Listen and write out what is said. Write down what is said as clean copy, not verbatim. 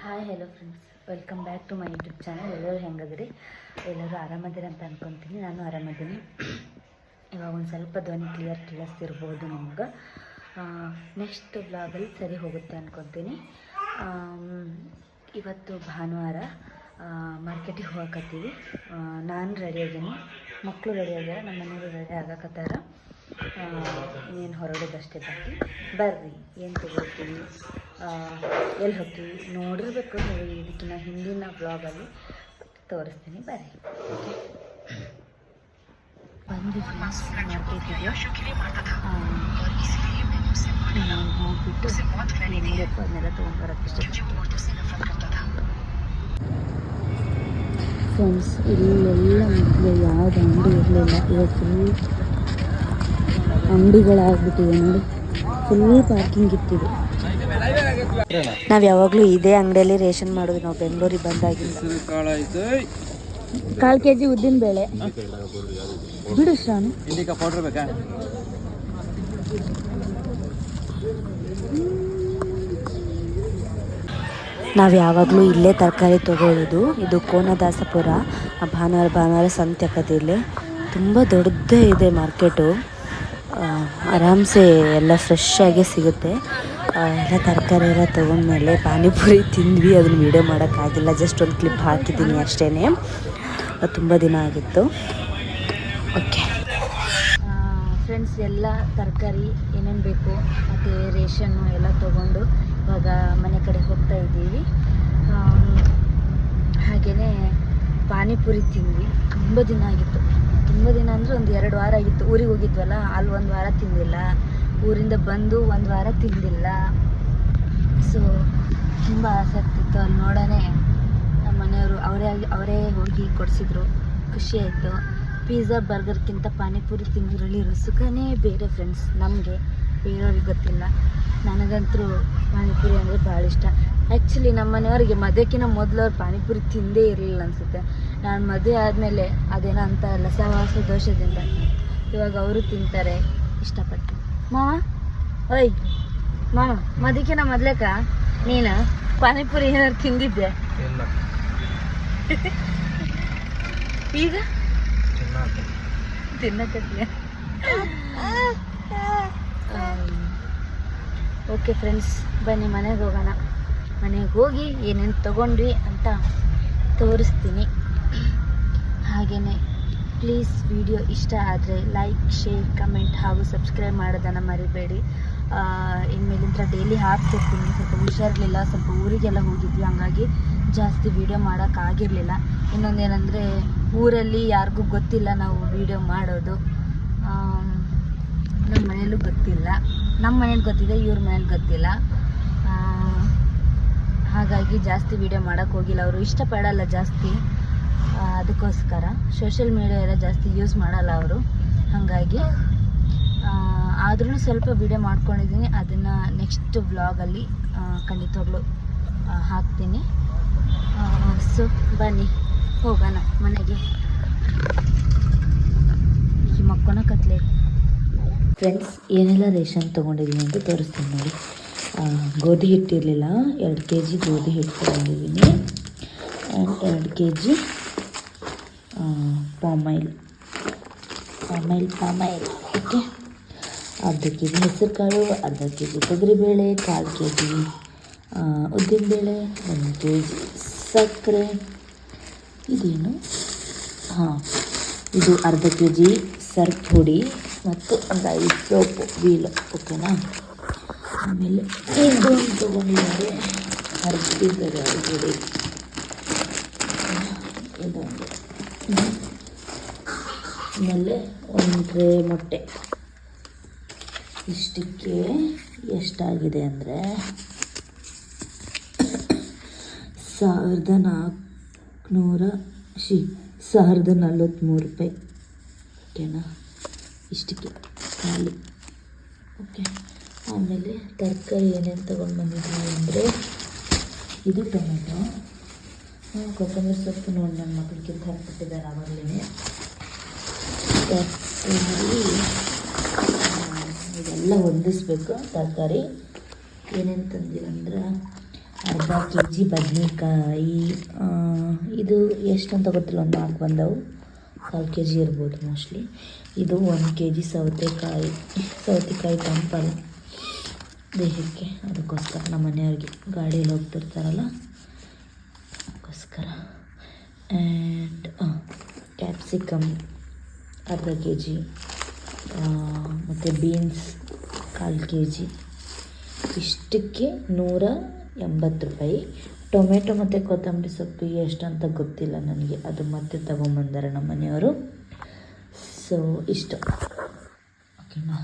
Hi hello friends, welcome back to my YouTube channel. ಎಲ್ಲರೂ ಹೆಂಗದ್ರಿ? ಎಲ್ಲರೂ ಆರಾಮದಿರ ಅಂತ ಅಂದ್ಕೊತೀನಿ. ನಾನು ಆರಾಮದ್ದೀನಿ. ಇವಾಗ ಒಂದು ಸ್ವಲ್ಪ ಧ್ವನಿ ಕ್ಲಿಯರ್ ಕೇಳಿಸ್ತಿರ್ಬೋದು ನಿಮ್ಗೆ. ನೆಕ್ಸ್ಟ್ ವ್ಲಾಗಲ್ಲಿ ಸರಿ ಹೋಗುತ್ತೆ ಅಂದ್ಕೊತೀನಿ. ಇವತ್ತು ಭಾನುವಾರ ಮಾರ್ಕೆಟಿಗೆ ಹೋಗಕತ್ತೀವಿ. ನಾನು ರೆಡಿ ಆಗೀನಿ, ಮಕ್ಕಳು ರೆಡಿ ಆಗ್ಯಾರ, ನಮ್ಮ ಮನೆಯವರು ರೆಡಿ ಆಗಕತ್ತಾರ. ಇನ್ನೇನು ಹೊರಡೋದಷ್ಟೇ ಬಾಕಿ. ಬರ್ರಿ, ಏನು ತಗೋತೀವಿ, ಎಲ್ಲಿ ಹೋಗ್ತೀವಿ ನೋಡಿರ್ಬೇಕು. ಇದಕ್ಕಿಂತ ಹಿಂದಿನ ಬ್ಲಾಗಲ್ಲಿ ತೋರಿಸ್ತೀನಿ, ಬರ್ರಿ. ಓಕೆ, ಬಂದು ಫ್ರೆಂಡ್ಸ್ ಮಾರ್ಕೆಟಿಗೆ ಹೋಗ್ಬಿಟ್ಟು ಏನೇನಬೇಕು ಅದನ್ನೆಲ್ಲ ತೊಗೊಂಡ್ಬರೋಕ್ಕೆ ಫ್ರೆಂಡ್ಸ್. ಇಲ್ಲೆಲ್ಲ ಮೊದಲು ಯಾವುದು ಅಂಗಡಿ ಇರಲಿಲ್ಲ, ಇವಾಗ ಫುಲ್ ಅಂಗಡಿಗಳಾಗ್ಬಿಟ್ಟಿದೆ ನೋಡಿ. ಫುಲ್ ಪಾರ್ಕಿಂಗ್ ಇಟ್ಟಿದೆ. ನಾವು ಯಾವಾಗಲೂ ಇದೇ ಅಂಗಡಿಯಲ್ಲಿ ರೇಷನ್ ಮಾಡೋದು. ನಾವು ಬೆಂಗಳೂರಿಗೆ ಬಂದಾಗಿಂದ. 1/4 kg ಉದ್ದಿನ ಬೇಳೆ ಬಿಡು ಶ್ರಾನು. ನಾವು ಯಾವಾಗಲೂ ಇಲ್ಲೇ ತರಕಾರಿ ತೊಗೊಳ್ಳೋದು. ಇದು ಕೋನದಾಸಪುರ. ಭಾನುವಾರ ಸಂತೆ ಆಕತಿಲ್ಲಿ. ತುಂಬ ದೊಡ್ಡದೇ ಇದೆ ಮಾರ್ಕೆಟು. ಆರಾಮ್ಸೆ ಎಲ್ಲ ಫ್ರೆಶ್ ಆಗಿ ಸಿಗುತ್ತೆ. ಎಲ್ಲ ತರಕಾರಿ ಎಲ್ಲ ತೊಗೊಂಡ್ಮೇಲೆ ಪಾನಿಪುರಿ ತಿಂದ್ವಿ. ಅದನ್ನು ವೀಡಿಯೋ ಮಾಡೋಕ್ಕಾಗಿಲ್ಲ, ಜಸ್ಟ್ ಒಂದು ಕ್ಲಿಪ್ ಹಾಕಿದ್ದೀನಿ ಅಷ್ಟೇ. ತುಂಬ ದಿನ ಆಗಿತ್ತು. ಓಕೆ ಫ್ರೆಂಡ್ಸ್, ಎಲ್ಲ ತರಕಾರಿ ಏನೇನು ಬೇಕು ಮತ್ತು ರೇಷನ್ನು ಎಲ್ಲ ತೊಗೊಂಡು ಇವಾಗ ಮನೆ ಕಡೆ ಹೋಗ್ತಾ ಇದ್ದೀವಿ. ಹಾಗೆಯೇ ಪಾನಿಪುರಿ ತಿಂದ್ವಿ. ತುಂಬ ದಿನ ಆಗಿತ್ತು. ತುಂಬ ದಿನ ಅಂದರೆ ಒಂದು 2 ವಾರ ಆಗಿತ್ತು. ಊರಿಗೆ ಹೋಗಿದ್ವಲ್ಲ, ಅಲ್ಲಿ 1 ವಾರ ತಿಂದಿಲ್ಲ. ಊರಿಂದ ಬಂದು 1 ವಾರ ತಿಂದಿಲ್ಲ. ಸೊ ತುಂಬ ಆಸೆ ಆಗ್ತಿತ್ತು. ಅಲ್ಲಿ ನೋಡೋಣ ನಮ್ಮ ಮನೆಯವರು ಅವರೇ ಹೋಗಿ ಕೊಡಿಸಿದ್ರು. ಖುಷಿ ಆಯಿತು. ಪಿಜ್ಜಾ ಬರ್ಗರ್ಗಿಂತ ಪಾನಿಪುರಿ ತಿಂದಿರಲಿರೋ ಸುಖನೇ ಬೇರೆ ಫ್ರೆಂಡ್ಸ್. ನಮಗೆ ಬೇರೆಯವ್ರಿಗೆ ಗೊತ್ತಿಲ್ಲ, ನನಗಂತೂ ಪಾನಿಪುರಿ ಅಂದರೆ ಭಾಳ ಇಷ್ಟ. ಆ್ಯಕ್ಚುಲಿ ನಮ್ಮ ಮನೆಯವ್ರಿಗೆ ಮದುವೆಕ್ಕಿಂತ ಮೊದಲು ಅವ್ರು ಪಾನಿಪುರಿ ತಿಂದೇ ಇರಲಿಲ್ಲ ಅನಿಸುತ್ತೆ. ನಾನು ಮದುವೆ ಆದಮೇಲೆ ಅದೇನೋ ಅಂತಾರಲ್ಲ, ಸಹವಾಸ ದೋಷದಿಂದ ಇವಾಗ ಅವರು ತಿಂತಾರೆ ಇಷ್ಟಪಟ್ಟು. ಮಾವ, ಓಯ್ ಮಾವ, ಮದುವೆಕ್ಕಿಂತ ಮೊದ್ಲೇಕ ನೀನು ಪಾನಿಪುರಿ ಏನಾದ್ರು ತಿಂದಿದ್ದೆ? ಈಗ ತಿನ್ನಕತ್ತೀಯ? ಓಕೆ ಫ್ರೆಂಡ್ಸ್, ಬನ್ನಿ ಮನೆಗೆ ಹೋಗೋಣ. ಮನೆಗೆ ಹೋಗಿ ಏನೇನು ತೊಗೊಂಡ್ವಿ ಅಂತ ತೋರಿಸ್ತೀನಿ. ಹಾಗೆಯೇ ಪ್ಲೀಸ್ ವಿಡಿಯೋ ಇಷ್ಟ ಆದರೆ ಲೈಕ್, ಶೇರ್, ಕಮೆಂಟ್ ಹಾಗೂ ಸಬ್ಸ್ಕ್ರೈಬ್ ಮಾಡೋದನ್ನು ಮರಿಬೇಡಿ. ಇನ್ಮೇಲಿಂದ ಡೈಲಿ ಹಾಕ್ತಿರ್ತೀನಿ. ಸ್ವಲ್ಪ ಹುಷಾರಿರಲಿಲ್ಲ, ಸ್ವಲ್ಪ ಊರಿಗೆಲ್ಲ ಹೋಗಿದ್ವಿ, ಹಂಗಾಗಿ ಜಾಸ್ತಿ ವೀಡಿಯೋ ಮಾಡೋಕ್ಕಾಗಿರಲಿಲ್ಲ. ಇನ್ನೊಂದೇನೆಂದರೆ ಊರಲ್ಲಿ ಯಾರಿಗೂ ಗೊತ್ತಿಲ್ಲ ನಾವು ವೀಡಿಯೋ ಮಾಡೋದು. ನಮ್ಮ ಮನೇಲೂ ಗೊತ್ತಿಲ್ಲ. ನಮ್ಮ ಮನೇಲಿ ಗೊತ್ತಿದೆ, ಇವ್ರ ಮನೇಲಿ ಗೊತ್ತಿಲ್ಲ. ಹಾಗಾಗಿ ಜಾಸ್ತಿ ವೀಡಿಯೋ ಮಾಡೋಕ್ಕೆ ಹೋಗಿಲ್ಲ. ಅವರು ಇಷ್ಟಪಡಲ್ಲ ಜಾಸ್ತಿ, ಅದಕ್ಕೋಸ್ಕರ ಸೋಷಿಯಲ್ ಮೀಡಿಯಾ ಎಲ್ಲ ಜಾಸ್ತಿ ಯೂಸ್ ಮಾಡಲ್ಲ ಅವರು. ಹಾಗಾಗಿ ಆದ್ರೂ ಸ್ವಲ್ಪ ವೀಡಿಯೋ ಮಾಡ್ಕೊಂಡಿದ್ದೀನಿ. ಅದನ್ನು ನೆಕ್ಸ್ಟ್ ವ್ಲಾಗಲ್ಲಿ ಖಂಡಿತವಾಗ್ಲೂ ಹಾಕ್ತೀನಿ. ಸೊ ಬನ್ನಿ ಹೋಗೋಣ ಮನೆಗೆ. ಈ ಮಕ್ಕಳ ಕತ್ಲೆ ಫ್ರೆಂಡ್ಸ್, ಏನೆಲ್ಲ ರೇಷನ್ ತೊಗೊಂಡಿದ್ದೀನಿ ಅಂತ ತೋರಿಸ್ತೀನಿ ನೋಡಿ. ಗೋಧಿ ಹಿಟ್ಟಿರಲಿಲ್ಲ, 2 kg ಗೋಧಿ ಹಿಟ್ಟು ತೊಗೊಂಡಿದ್ದೀನಿ. And 2 kg palm oil. ಓಕೆ, ಅರ್ಧ kg ಹೆಸರು ಕಾಳು, ಅರ್ಧ kg ತೊಗರಿಬೇಳೆ, 1/4 kg ಉದ್ದಿನಬೇಳೆ, 1 kg ಸಕ್ಕರೆ. ಇದೇನು? ಇದು ಅರ್ಧ kg ಸರ್ಫ್ ಪುಡಿ ಮತ್ತು ಒಂದು 5 ಸೋಪು ವೀಲ್. ಓಕೆನಾ? ಆಮೇಲೆ ಇದು ತೊಗೊಂಡಿದ್ದಾರೆ ಹರಿದಿದ್ದಾರೆ ಪುಡಿ. ಇದೊಂದು. ಆಮೇಲೆ 1 ಟ್ರೇ ಮೊಟ್ಟೆ. ಇಷ್ಟಕ್ಕೆ ಎಷ್ಟಾಗಿದೆ ಅಂದರೆ 1,043 ರೂಪಾಯಿ. ಓಕೆನಾ? ಇಷ್ಟಕ್ಕೆ ಖಾಲಿ. ಓಕೆ, ಆಮೇಲೆ ತರಕಾರಿ ಏನೇನು ತೊಗೊಂಡು ಬಂದಿದ್ದೀವಿ ಅಂದರೆ ಇದು ಟೊಮೆಟೊ, ಕೊತ್ತಂಬರಿ ಸೊಪ್ಪು ನೋಡಿ ನನ್ನ ಮಕ್ಕಳಿಗೆ ಹಾಕ್ಬಿಟ್ಟಿದ್ದಾರೆ ಆವಾಗಲೇ. ತರಕಾರಿ ಇದೆಲ್ಲ ಹೊಂದಿಸ್ಬೇಕು. ತರಕಾರಿ ಏನೇನು ತಂದಿರಂದ್ರೆ ಅರ್ಧ ಕೆ ಜಿ ಬದನೆಕಾಯಿ, ಇದು ಎಷ್ಟು ಅಂತ ಗೊತ್ತಿಲ್ಲ, ಒಂದು 4 ಬಂದವು, 1/4 ಕೆ ಜಿ ಇರ್ಬೋದು ಮೋಸ್ಟ್ಲಿ. ಇದು 1 ಕೆ ಜಿ ಸೌತೆಕಾಯಿ ತಂಪಲ್ಲ ದೇಹಕ್ಕೆ, ಅದಕ್ಕೋಸ್ಕರ ನಮ್ಮ ಮನೆಯವ್ರಿಗೆ ಗಾಡಿಯಲ್ಲಿ ಹೋಗ್ತಿರ್ತಾರಲ್ಲ ಅದಕ್ಕೋಸ್ಕರ. ಆ್ಯಂಡ್ ಕ್ಯಾಪ್ಸಿಕಮ್ ಅರ್ಧ ಕೆ ಜಿ, ಮತ್ತು ಬೀನ್ಸ್ 1/4 ಕೆ ಜಿ. ಇಷ್ಟಕ್ಕೆ 180 ರೂಪಾಯಿ. ಟೊಮೆಟೊ ಮತ್ತು ಕೊತ್ತಂಬರಿ ಸೊಪ್ಪಿಗೆ ಎಷ್ಟಂತ ಗೊತ್ತಿಲ್ಲ ನನಗೆ, ಅದು ಮತ್ತೆ ತೊಗೊಂಬಂದಾರೆ ನಮ್ಮ ಮನೆಯವರು. ಸೊ ಇಷ್ಟು ಓಕೆನಾ.